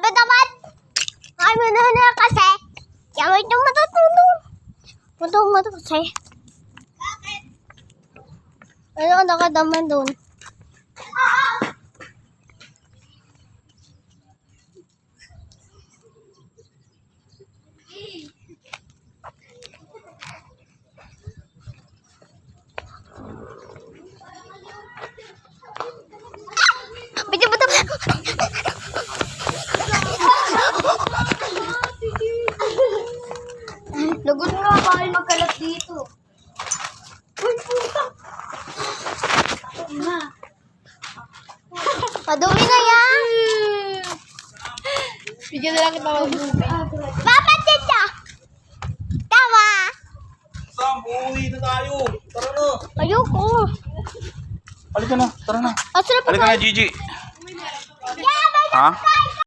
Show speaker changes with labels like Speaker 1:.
Speaker 1: Grabe naman. Ay, na kasi. Kaya mo itong matutulong. Matulong kasi. Ano ang nakadaman doon? Pwede ba ito?
Speaker 2: Lagot nga, bakal magkalat dito. Uy, puta!
Speaker 1: Padumi na yan.
Speaker 2: Bigyan na lang kita mag-movie.
Speaker 1: Papa, tita. Tawa.
Speaker 3: Sam, uuwi na tayo. Tara na.
Speaker 1: Ayoko.
Speaker 3: Halika na, tara na.
Speaker 1: Asarap
Speaker 3: Halika na, Gigi.
Speaker 1: Yeah,
Speaker 3: Ha?